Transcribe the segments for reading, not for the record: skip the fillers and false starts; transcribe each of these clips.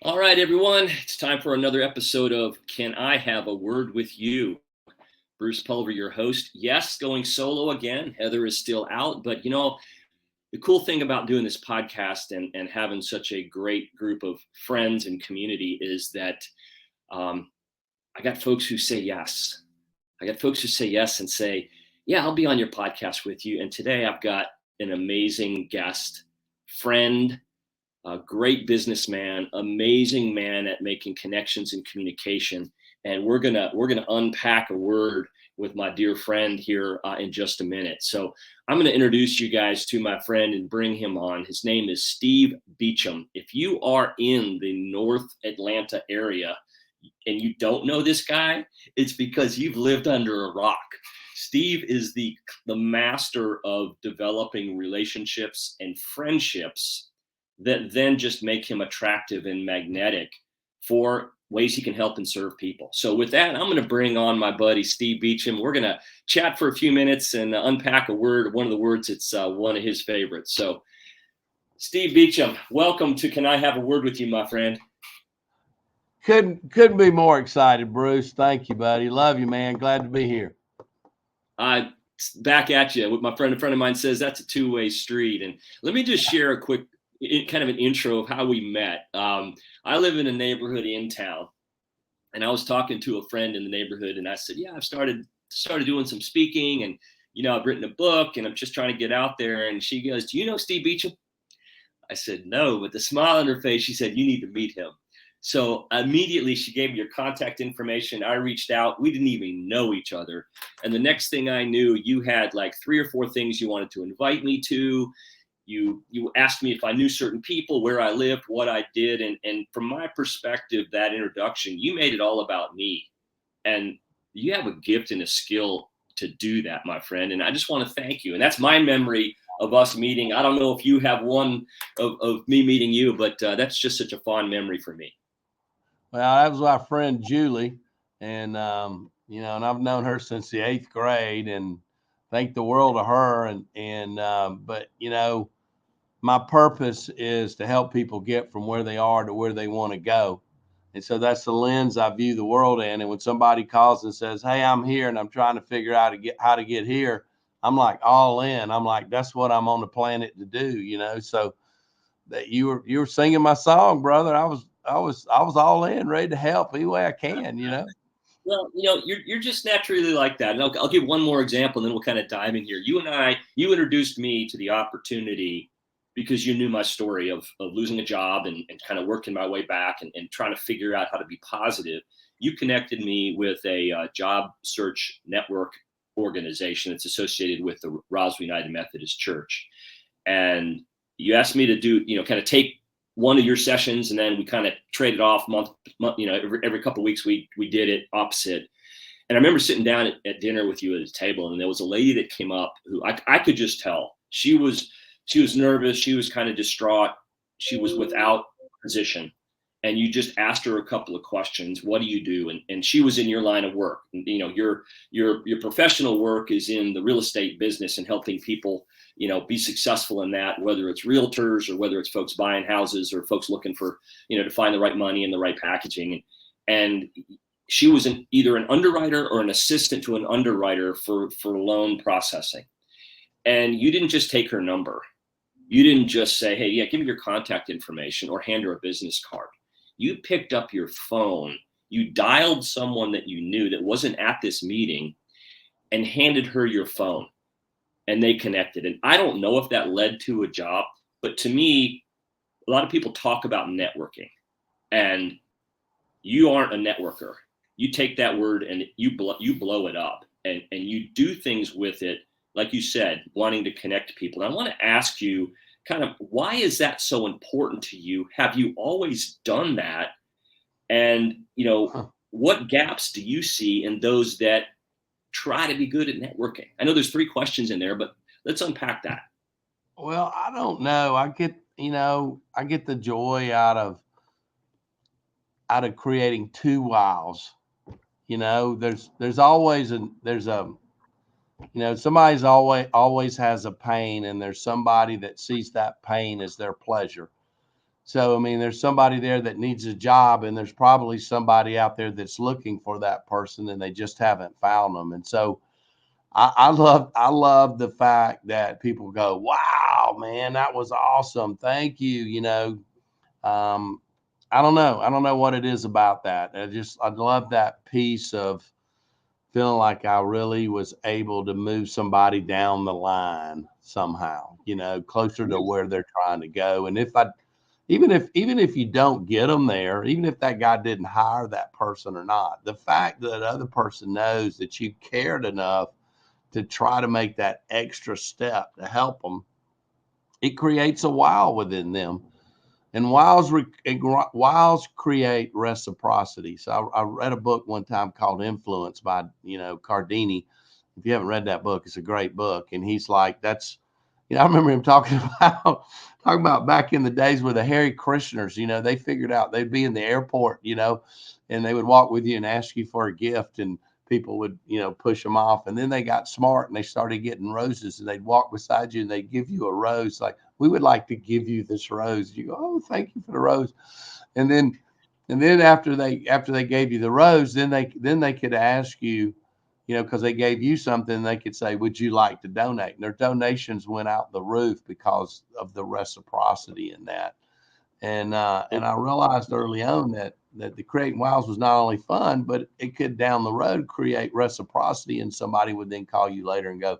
All right, everyone. It's time for another episode of Can I Have a Word with You? Bruce Pulver, your host. Yes, going solo again. Heather is still out, but the cool thing about doing this podcast and having such a great group of friends and community is that I got folks who say yes. I got folks who say yes and say, yeah, I'll be on your podcast with you. And today I've got an amazing guest, friend, a great businessman, amazing man at making connections and communication. And we're gonna unpack a word with my dear friend here in just a minute. So I'm gonna introduce you guys to my friend and bring him on. His name is Steve Beecham. If you are in the North Atlanta area and you don't know this guy, it's because you've lived under a rock. Steve is the master of developing relationships and friendships that then just make him attractive and magnetic for ways he can help and serve people. So with that, I'm going to bring on my buddy Steve Beecham. We're going to chat for a few minutes and unpack a word. One of the words, it's one of his favorites. So Steve Beecham, welcome to Can I Have a Word with You, my friend? Couldn't be more excited, Bruce. Thank you, buddy. Love you, man. Glad to be here. Back at you. What a friend of mine says, that's a two-way street. And let me just share a quick kind of an intro of how we met. I live in a neighborhood in town, and I was talking to a friend in the neighborhood, and I said, "Yeah, I've started doing some speaking, and I've written a book, and I'm just trying to get out there." And she goes, "Do you know Steve Beecham?" I said, "No," but the smile on her face, she said, "You need to meet him." So immediately she gave me your contact information. I reached out. We didn't even know each other. And the next thing I knew, you had like 3 or 4 things you wanted to invite me to. You asked me if I knew certain people, where I lived, what I did. And from my perspective, that introduction, you made it all about me. And you have a gift and a skill to do that, my friend. And I just want to thank you. And that's my memory of us meeting. I don't know if you have one of me meeting you, but that's just such a fond memory for me. Well, that was my friend Julie, and and I've known her since the 8th grade, and think the world of her. But my purpose is to help people get from where they are to where they want to go, and so that's the lens I view the world in. And when somebody calls and says, "Hey, I'm here, and I'm trying to figure out how to get here," I'm like all in. I'm like, that's what I'm on the planet to do. So that you were singing my song, brother. I was all in, ready to help any way I can. Well, you're just naturally like that. And I'll give one more example, and then we'll kind of dive in here. You introduced me to the opportunity because you knew my story of losing a job and kind of working my way back and trying to figure out how to be positive. You connected me with a job search network organization that's associated with the Roswell United Methodist Church. And you asked me to do, kind of take one of your sessions, and then we kind of traded off month every couple of weeks we did it opposite. And I remember sitting down at dinner with you at a table, and there was a lady that came up who I could just tell she was nervous, she was kind of distraught, she was without position. And you just asked her a couple of questions. What do you do? And she was in your line of work. And, your professional work is in the real estate business and helping people be successful in that, whether it's realtors or whether it's folks buying houses or folks looking for, to find the right money and the right packaging. And she was either an underwriter or an assistant to an underwriter for loan processing. And you didn't just take her number. You didn't just say, "Hey, yeah, give me your contact information," or hand her a business card. You picked up your phone, you dialed someone that you knew that wasn't at this meeting and handed her your phone. And they connected. And I don't know if that led to a job, but to me, a lot of people talk about networking, and you aren't a networker. You take that word and you blow it up, and you do things with it, like you said, wanting to connect people. And I want to ask you kind of, why is that so important to you? Have you always done that? And, what gaps do you see in those that try to be good at networking? I know there's 3 questions in there, but let's unpack that. Well, I don't know. I get the joy out of creating 2 wows. There's always somebody's always has a pain, and there's somebody that sees that pain as their pleasure. So, I mean, there's somebody there that needs a job, and there's probably somebody out there that's looking for that person, and they just haven't found them. And so, I love the fact that people go, "Wow, man, that was awesome! Thank you." Um, I don't know. I don't know what it is about that. I love that piece of feeling like I really was able to move somebody down the line somehow, closer to where they're trying to go. And even if you don't get them there, even if that guy didn't hire that person or not, the fact that other person knows that you cared enough to try to make that extra step to help them, it creates a wow within them. And wows create reciprocity. So I read a book one time called Influence by, Cardini. If you haven't read that book, it's a great book. And he's like, I remember him talking about back in the days with the Harry Krishners, they figured out they'd be in the airport, and they would walk with you and ask you for a gift, and people would, push them off. And then they got smart and they started getting roses, and they'd walk beside you and they'd give you a rose. Like, we would like to give you this rose. You go, oh, thank you for the rose. And then after they gave you the rose, then they could ask you, because they gave you something, they could say, would you like to donate? And their donations went out the roof because of the reciprocity in that. And I realized early on that the creating wows was not only fun, but it could down the road create reciprocity, and somebody would then call you later and go,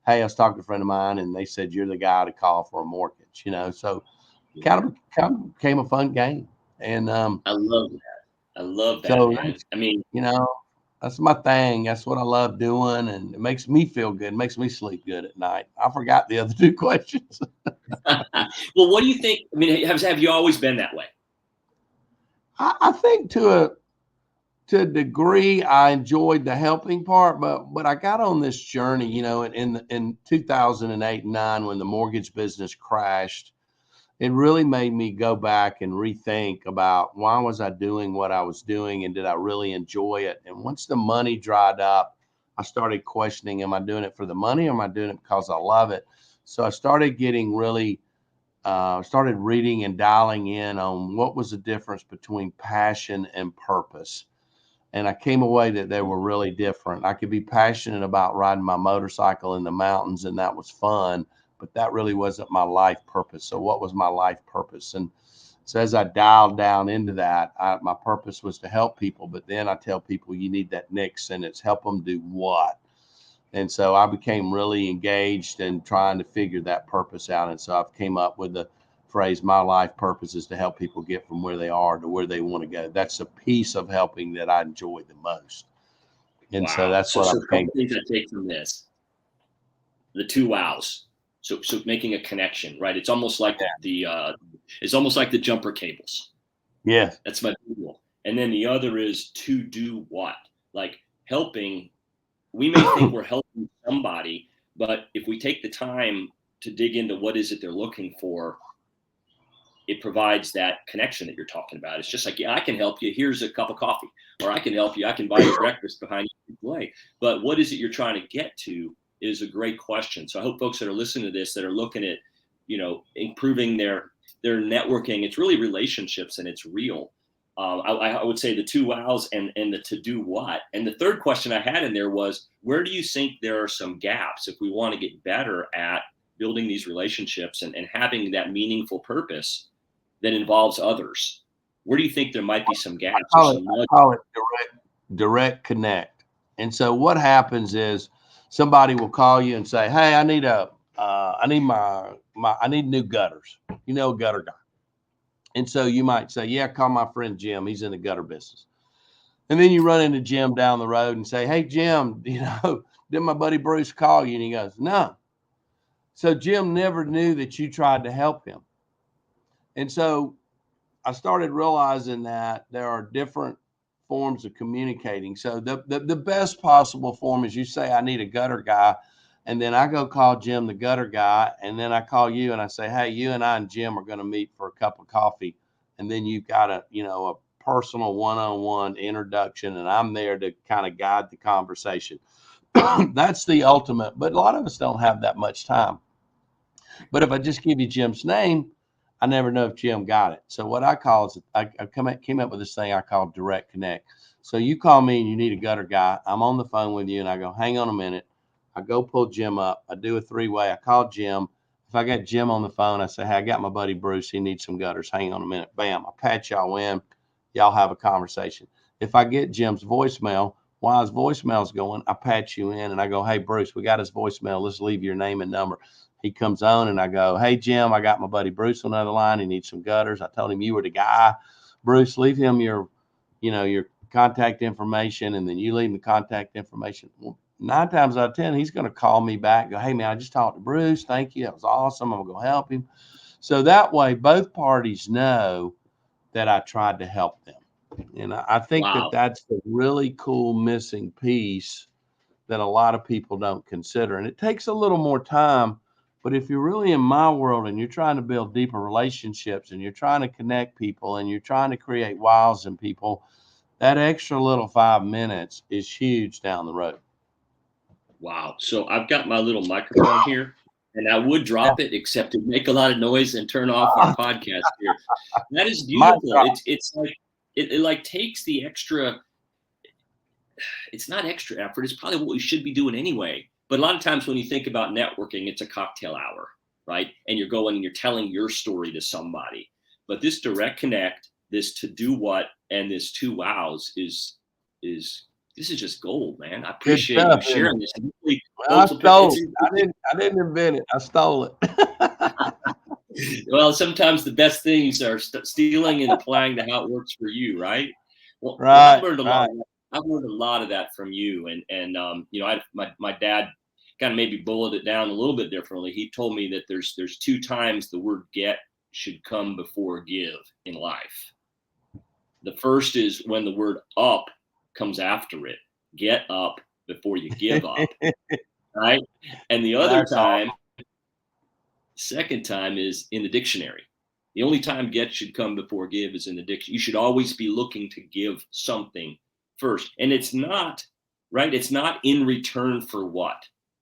hey, I was talking to a friend of mine and they said you're the guy to call for a mortgage, so kind of became a fun game. And I love that. I love that, so man. I mean, you know, that's my thing. That's what I love doing, and it makes me feel good. It makes me sleep good at night. I forgot the other two questions. well, what do you think? I mean, have you always been that way? I think to a degree, I enjoyed the helping part, but I got on this journey, in 2008 and 9 when the mortgage business crashed. It really made me go back and rethink about why was I doing what I was doing, and did I really enjoy it? And once the money dried up, I started questioning, am I doing it for the money, or am I doing it because I love it? So I started getting really started reading and dialing in on what was the difference between passion and purpose. And I came away that they were really different. I could be passionate about riding my motorcycle in the mountains, and that was fun, but that really wasn't my life purpose. So what was my life purpose? And so as I dialed down into that, my purpose was to help people. But then I tell people, you need that next sentence: help them do what? And so I became really engaged in trying to figure that purpose out. And so I've came up with the phrase, my life purpose is to help people get from where they are to where they want to go. That's a piece of helping that I enjoy the most. And so Wow. that's So, what I so a became. couple things I take from this: the two wows. So making a connection, right? It's almost like the jumper cables. Yes. That's my visual. And then the other is to do what? Like helping. We may think we're helping somebody, but if we take the time to dig into what is it they're looking for, it provides that connection that you're talking about. It's just like, yeah, I can help you. Here's a cup of coffee, or I can help you. I can buy you breakfast behind you. But what is it you're trying to get to is a great question. So I hope folks that are listening to this, that are looking at, improving their networking, it's really relationships, and it's real. I would say the two wows and the to do what. And the third question I had in there was, where do you think there are some gaps if we want to get better at building these relationships and having that meaningful purpose that involves others? Where do you think there might be some gaps or some I call it direct connect. And so what happens is somebody will call you and say, hey, I need new gutters, gutter guy. And so you might say, yeah, call my friend Jim. He's in the gutter business. And then you run into Jim down the road and say, hey, Jim, did my buddy Bruce call you? And he goes, no. So Jim never knew that you tried to help him. And so I started realizing that there are different forms of communicating. So the best possible form is you say, I need a gutter guy. And then I go call Jim, the gutter guy. And then I call you and I say, hey, you and I and Jim are going to meet for a cup of coffee. And then you've got a personal one-on-one introduction, and I'm there to kind of guide the conversation. That's the ultimate, but a lot of us don't have that much time. But if I just give you Jim's name, I never know if Jim got it. So what I call is came up with this thing I call direct connect. So you call me and you need a gutter guy. I'm on the phone with you and I go, hang on a minute. I go pull Jim up. I do a 3-way. I call Jim. If I got Jim on the phone, I say, hey, I got my buddy Bruce. He needs some gutters. Hang on a minute. Bam. I patch y'all in. Y'all have a conversation. If I get Jim's voicemail, while his voicemail's going, I patch you in and I go, hey, Bruce, we got his voicemail. Let's leave your name and number. He comes on and I go, hey, Jim, I got my buddy Bruce on the other line. He needs some gutters. I told him you were the guy. Bruce, leave him your contact information, and then you leave him the contact information. Well, 9 times out of 10, he's going to call me back and go, hey, man, I just talked to Bruce. Thank you. That was awesome. I'm going to go help him. So that way, both parties know that I tried to help them. And I think that Wow. that's the really cool missing piece that a lot of people don't consider. And it takes a little more time. But if you're really in my world and you're trying to build deeper relationships and you're trying to connect people and you're trying to create wows in people, that extra little 5 minutes is huge down the road. Wow. So I've got my little microphone here, and I would drop it, except it'd make a lot of noise and turn off our podcast here. That is beautiful. It's like it like takes the extra. It's not extra effort. It's probably what we should be doing anyway. But a lot of times when you think about networking, it's a cocktail hour, right? And you're going and you're telling your story to somebody. But this direct connect, this to do what, and this 2 wows is this is just gold, man. I Good appreciate you stuff, isn't sharing it? this. And hopefully Well, I folks will stole it. I didn't invent it. I stole it. well, sometimes the best things are stealing and applying to how it works for you, right? Well, Right, I've learned a lot. right. I've learned a lot of that from you, and my dad kind of maybe bulleted it down a little bit differently. He told me that there's 2 times the word get should come before give in life. The first is when the word up comes after it. Get up before you give up, right? And the other That's time, awesome. second time, is in the dictionary. The only time get should come before give is in the dictionary. You should always be looking to give something first. And it's not, right? It's not in return for what?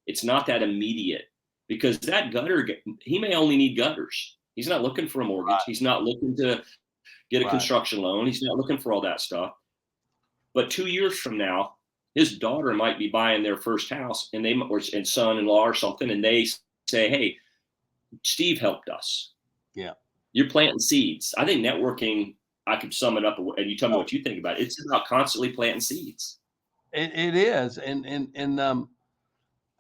It's not that immediate, because that gutter, he may only need gutters. He's not looking for a mortgage. He's not looking to get a Right. construction loan. He's not looking for all that stuff. But 2 years from now, his daughter might be buying their first house, and and son-in-law or something, and they say, hey, Steve helped us. Yeah. You're planting seeds. I think networking, I could sum it up, and you tell me what you think about it. It's about constantly planting seeds. It is. And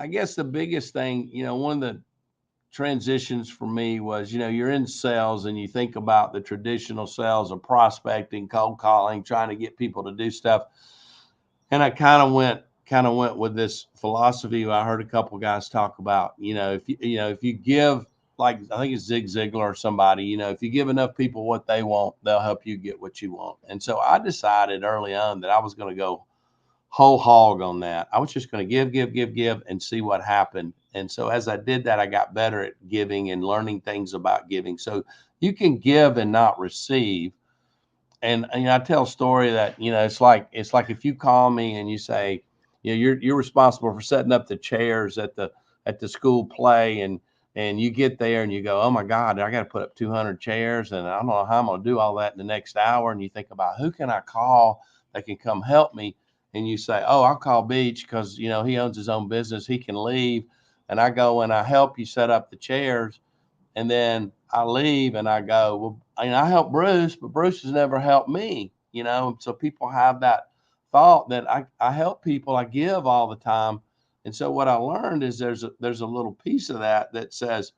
I guess the biggest thing, one of the transitions for me was, you're in sales and you think about the traditional sales of prospecting, cold calling, trying to get people to do stuff. And I kind of went with this philosophy. I heard a couple of guys talk about, if you give, like, I think it's Zig Ziglar or somebody, if you give enough people what they want, they'll help you get what you want. And so I decided early on that I was going to go whole hog on that. I was just going to give, and see what happened. And so as I did that, I got better at giving and learning things about giving. So you can give and not receive. And I tell a story that, it's like if you call me and you say, you're responsible for setting up the chairs at the school play, and you get there and you go, oh my God, I got to put up 200 chairs and I don't know how I'm going to do all that in the next hour. And you think about who can I call that can come help me? And you say, oh, I'll call Beach because, he owns his own business. He can leave. And I go and I help you set up the chairs. And then I leave and I go, well, I help Bruce, but Bruce has never helped me, So people have that thought that I help people, I give all the time. And so what I learned is there's a little piece of that says,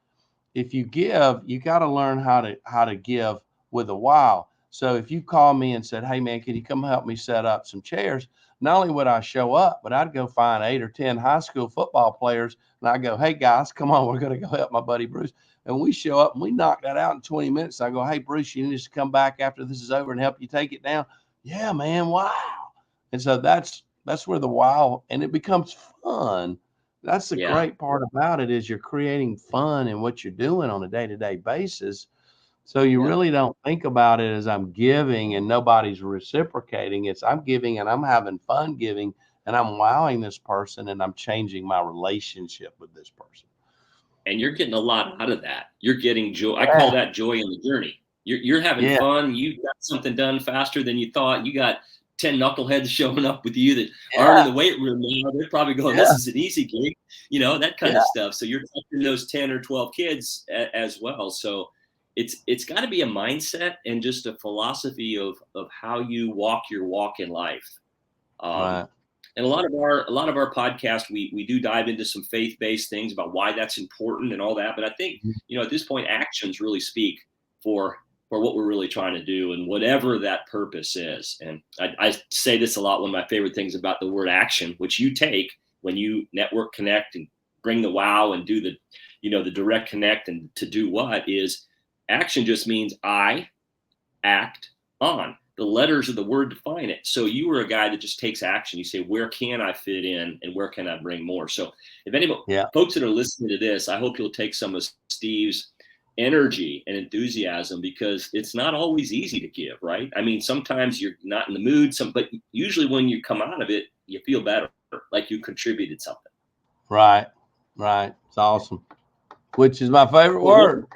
if you give, you got to learn how to give with a wow. So if you call me and said, hey man, can you come help me set up some chairs? Not only would I show up, but I'd go find 8 or 10 high school football players and I go, hey guys, come on, we're going to go help my buddy Bruce. And we show up and we knock that out in 20 minutes. I go, hey Bruce, you need to come back after this is over and help you take it down. Yeah, man. Wow. And so that's where the wow, and it becomes fun. That's the Yeah. great part about it, is you're creating fun in what you're doing on a day-to-day basis. So you Yeah. really don't think about it as I'm giving and nobody's reciprocating. It's I'm giving and I'm having fun giving and I'm wowing this person and I'm changing my relationship with this person. and you're getting a lot out of that. You're getting joy. I call Yeah. that joy in the journey. You're having Yeah. fun. You got something done faster than you thought. You got 10 knuckleheads showing up with you that aren't in Yeah. the weight room now. They're probably going, Yeah. this is an easy gig, that kind Yeah. of stuff. So you're touching those 10 or 12 kids as well. So it's got to be a mindset and just a philosophy of how you walk your walk in life. Right. And a lot of our podcast, we do dive into some faith-based things about why that's important and all that. But I think, at this point, actions really speak for what we're really trying to do and whatever that purpose is. And I say this a lot. One of my favorite things about the word action, which you take when you network, connect, and bring the wow and do the direct connect, and to do what is action just means I act on. The letters of the word define it. So you were a guy that just takes action. You say, where can I fit in and where can I bring more? So if any Yeah. folks that are listening to this, I hope you'll take some of Steve's energy and enthusiasm, because it's not always easy to give, right? I mean, sometimes you're not in the mood, but usually when you come out of it, you feel better, like you contributed something. Right. Right. It's awesome. Which is my favorite Well, word.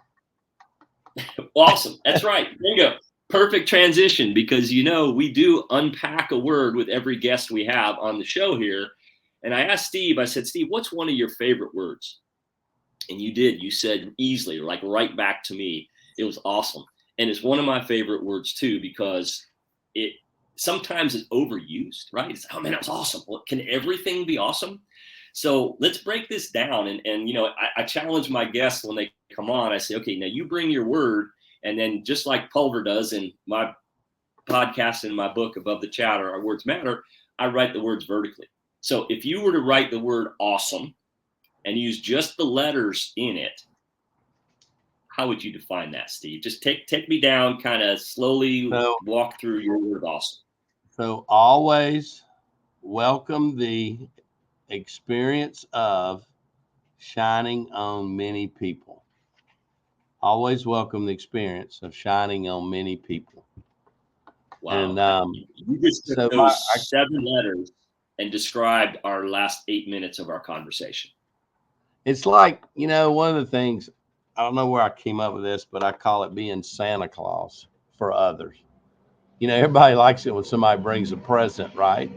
awesome. That's right. Bingo. Perfect transition, because we do unpack a word with every guest we have on the show here. And I asked Steve, I said, Steve, what's one of your favorite words? And you did. You said easily, like right back to me. It was awesome. And it's one of my favorite words too, because it sometimes it's overused, right? It's, oh man, that was awesome. Well, can everything be awesome? So let's break this down. And I challenge my guests when they come on. I say, okay, now you bring your word. And then just like Pulver does in my podcast and my book, Above the Chatter, Our Words Matter, I write the words vertically. So if you were to write the word awesome and use just the letters in it, how would you define that, Steve? Just take me down, kind of slowly So, walk through your word awesome. so always welcome the experience of shining on many people. Always welcome the experience of shining on many people. Wow. And You just took so those 7 letters and described our last 8 minutes of our conversation. it's like, one of the things, I don't know where I came up with this, but I call it being Santa Claus for others. Everybody likes it when somebody brings a present, right?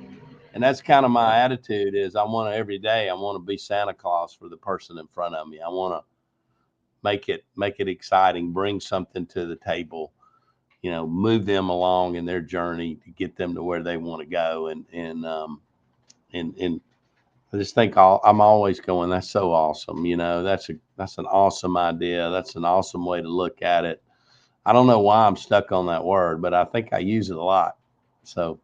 And that's kind of my attitude is I want to every day, I want to be Santa Claus for the person in front of me. I want to make it exciting, bring something to the table, move them along in their journey to get them to where they want to go. And I just think I'm always going, that's so awesome. That's an awesome idea. That's an awesome way to look at it. I don't know why I'm stuck on that word, but I think I use it a lot. So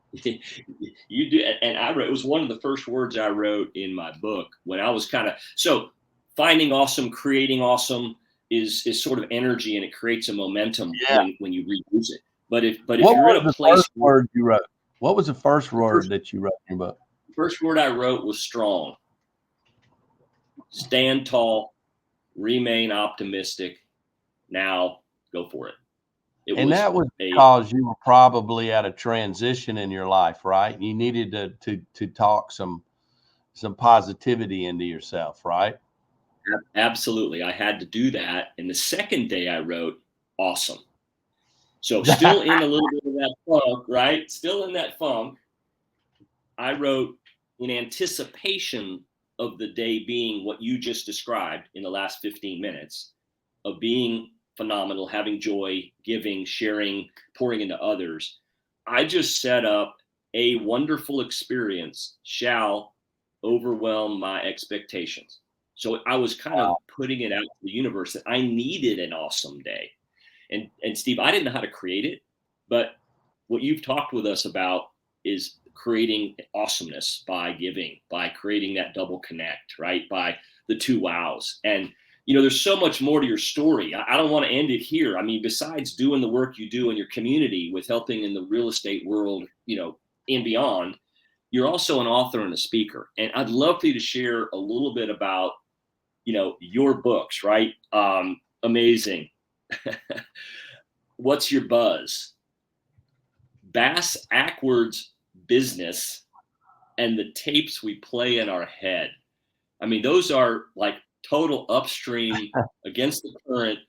You do, and it was one of the first words I wrote in my book when I was so finding awesome, creating awesome is sort of energy, and it creates a momentum yeah. when you reuse it. But if What you're was in a the place first word you wrote? What was the first word first, that you wrote in your book? first word I wrote was strong. Stand tall, remain optimistic. Now go for it. It And was that was a because you were probably at a transition in your life, right? You needed to talk some positivity into yourself, right? absolutely. I had to do that. And the second day I wrote awesome. So still in a little bit of that funk, right? Still in that funk. I wrote in anticipation of the day being what you just described in the last 15 minutes, of being phenomenal, having joy, giving, sharing, pouring into others. I just set up a wonderful experience shall overwhelm my expectations. So I was kind of Wow. putting it out to the universe that I needed an awesome day. And Steve, I didn't know how to create it, but what you've talked with us about is creating awesomeness by giving, by creating that double connect, right? By the 2 wows. And there's so much more to your story. I don't want to end it here. I mean, besides doing the work you do in your community with helping in the real estate world, and beyond, you're also an author and a speaker. And I'd love for you to share a little bit about, your books, right? Amazing. What's your buzz? Bass Ackwards Business, and the tapes we play in our head. I mean, those are like total upstream against the current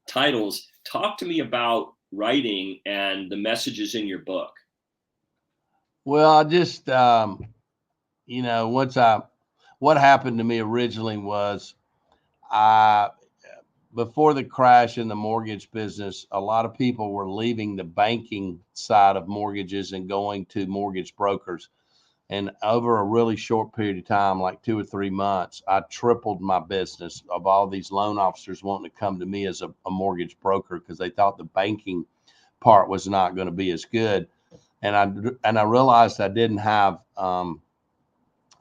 titles. Talk to me about writing and the messages in your book. Well, I just, you know, what happened to me originally was I, before the crash in the mortgage business, a lot of people were leaving the banking side of mortgages and going to mortgage brokers. And over a really short period of time, like 2 or 3 months, I tripled my business of all these loan officers wanting to come to me as a mortgage broker because they thought the banking part was not going to be as good. And I realized I didn't have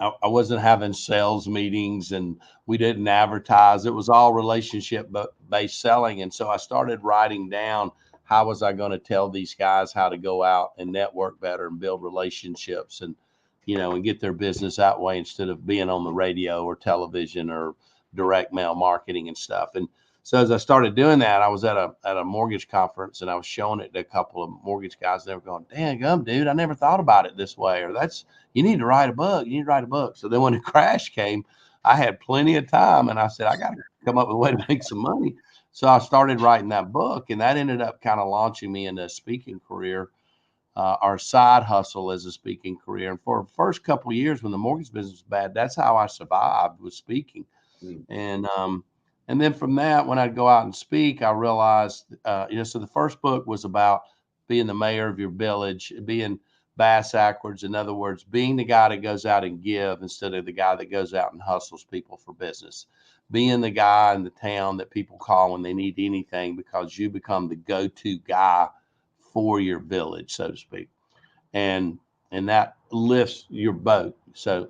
I wasn't having sales meetings, and we didn't advertise. It was all relationship based selling. And so I started writing down how was I going to tell these guys how to go out and network better and build relationships and, you know, and get their business that way instead of being on the radio or television or direct mail marketing and stuff. And so as I started doing that, I was at a mortgage conference and I was showing it to a couple of mortgage guys. They were going, "Dang gum, dude, I never thought about it this way," or "That's you need to write a book. You need to write a book." So then when the crash came, I had plenty of time and I said, I got to come up with a way to make some money. So I started writing that book, and that ended up kind of launching me into a speaking career, our side hustle as a speaking career. And for the first couple of years when the mortgage business was bad, that's how I survived, was speaking. Mm. And then from that, when I'd go out and speak, I realized, you know, so the first book was about being the mayor of your village, being bass backwards. In other words, being the guy that goes out and give instead of the guy that goes out and hustles people for business. Being the guy in the town that people call when they need anything because you become the go-to guy for your village, so to speak. And that lifts your boat. So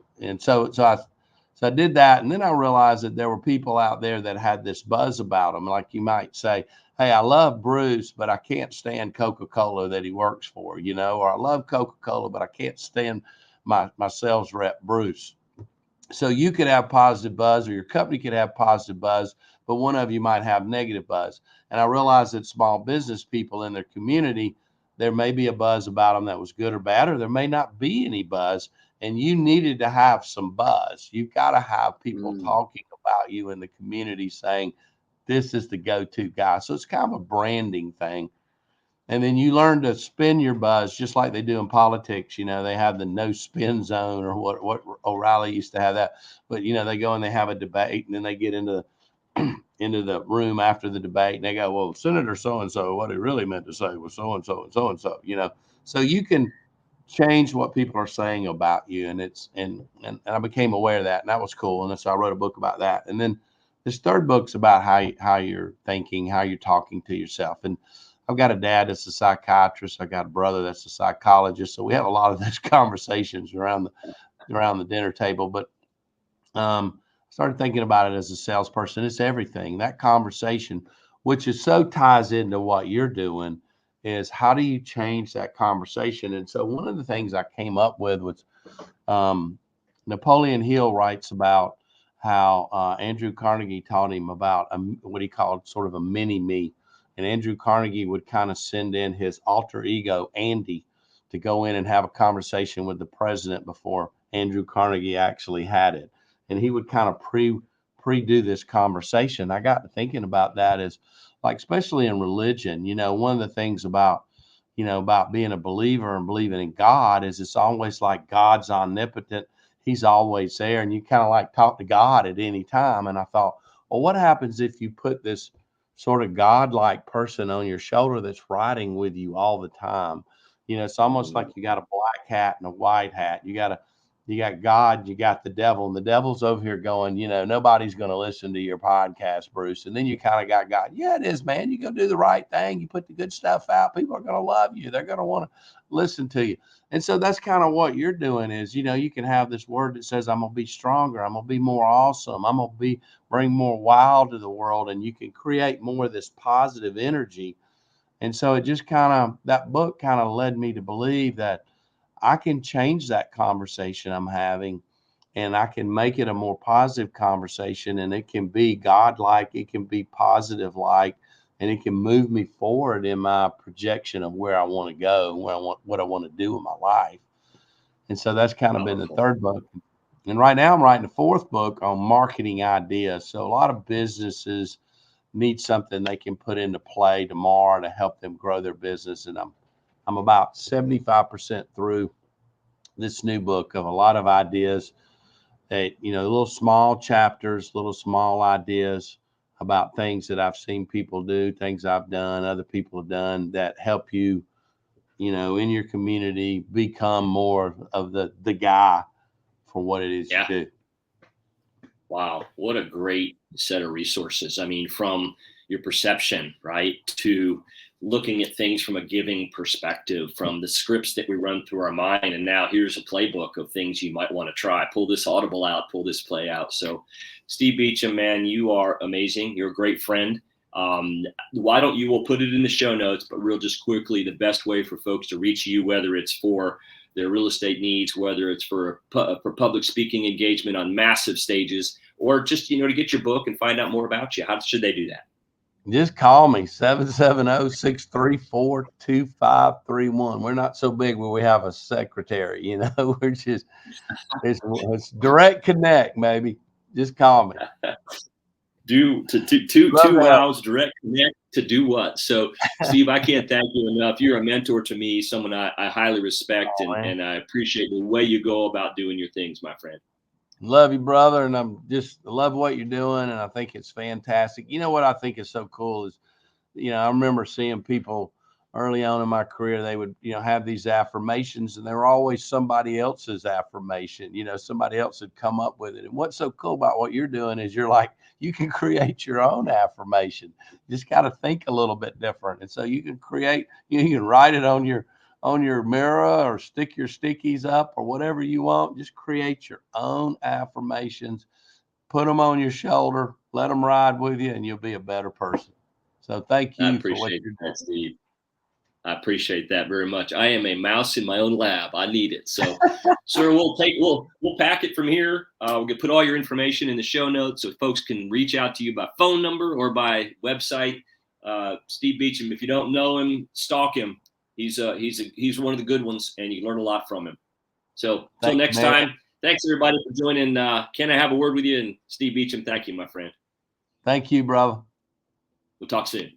I did that, and then I realized that there were people out there that had this buzz about them. Like you might say, "Hey, I love Bruce, but I can't stand Coca-Cola that he works for," you know, or "I love Coca-Cola, but I can't stand my sales rep Bruce." So you could have positive buzz, or your company could have positive buzz, but one of you might have negative buzz. And I realized that small business people in their community, there may be a buzz about them that was good or bad, or there may not be any buzz. And you needed to have some buzz. You've got to have people Mm. talking about you in the community saying, this is the go-to guy. So it's kind of a branding thing. And then you learn to spin your buzz just like they do in politics. You know, they have the no spin zone, or what O'Reilly used to have that. But you know, they go and they have a debate, and then they get into into the room after the debate, and they go, "Well, Senator so and so, what he really meant to say was so and so and so and so." You know, so you can change what people are saying about you, and and I became aware of that, and that was cool. And so I wrote a book about that. And then this third book's about how you're thinking, how you're talking to yourself. And I've got a dad that's a psychiatrist. I got a brother that's a psychologist. So we have a lot of those conversations around the dinner table. But started thinking about it as a salesperson. It's everything. That conversation, which is so ties into what you're doing, is how do you change that conversation? And so one of the things I came up with was Napoleon Hill writes about how Andrew Carnegie taught him about what he called sort of a mini me. And Andrew Carnegie would kind of send in his alter ego, Andy, to go in and have a conversation with the president before Andrew Carnegie actually had it. And he would kind of pre-do this conversation. I got to thinking about that as like, especially in religion, you know, one of the things about, you know, about being a believer and believing in God is it's always like God's omnipotent. He's always there, and you kind of like talk to God at any time. And I thought, well, what happens if you put this sort of God-like person on your shoulder that's riding with you all the time? You know, it's almost like Mm. you got a black hat and a white hat. You got God, you got the devil, and the devil's over here going, you know, nobody's going to listen to your podcast, Bruce. And then you kind of got God. Yeah, it is, man. You go do the right thing. You put the good stuff out. People are going to love you. They're going to want to listen to you. And so that's kind of what you're doing is, you know, you can have this word that says, I'm going to be stronger. I'm going to be more awesome. I'm going to bring more wow to the world. And you can create more of this positive energy. And so it just kind of, that book kind of led me to believe that I can change that conversation I'm having, and I can make it a more positive conversation, and it can be God-like, it can be positive like, and it can move me forward in my projection of where I want to go and what I want to do in my life. And so that's kind of been the Powerful. third book. And right now I'm writing the fourth book on marketing ideas. So a lot of businesses need something they can put into play tomorrow to help them grow their business. And I'm about 75% through this new book of a lot of ideas that, little small chapters, little small ideas about things that I've seen people do, things I've done, other people have done that help you, in your community become more of the guy for what it is you Yeah. do. Wow, what a great set of resources. I mean, from your perception, right, to looking at things from a giving perspective, from the scripts that we run through our mind. And now here's a playbook of things you might want to try. Pull this audible out, pull this play out. So, Steve Beecham, man, you are amazing. You're a great friend. Why don't you, we'll put it in the show notes, but real just quickly, the best way for folks to reach you, whether it's for their real estate needs, whether it's for public speaking engagement on massive stages, or just, to get your book and find out more about you, how should they do that? Just call me 770-634-2531. We're not so big where we have a secretary, we're just, it's direct connect, maybe. Just call me. Do two Love to help. wows, direct connect to do what? So, Steve, I can't thank you enough. You're a mentor to me, someone I highly respect, Oh, and I appreciate the way you go about doing your things, my friend. love you, brother. And I love what you're doing. And I think it's fantastic. You know what I think is so cool is, I remember seeing people early on in my career, they would, have these affirmations and they were always somebody else's affirmation. Somebody else had come up with it. And what's so cool about what you're doing is you're like, you can create your own affirmation. You just got to think a little bit different. And so you can create, you can write it on your mirror or stick your stickies up or whatever you want. Just create your own affirmations, put them on your shoulder, let them ride with you, and you'll be a better person. So thank I you for what appreciate you're that, doing. Steve. I appreciate that very much. I am a mouse in my own lab. I need it. So, sir, we'll pack it from here. We're gonna put all your information in the show notes so folks can reach out to you by phone number or by website. Steve Beecham. If you don't know him, stalk him. He's one of the good ones, and you learn a lot from him. So, till Thank you, next man. time. Thanks everybody for joining. Can I have a word with you? And Steve Beecham, thank you, my friend. Thank you, brother. We'll talk soon.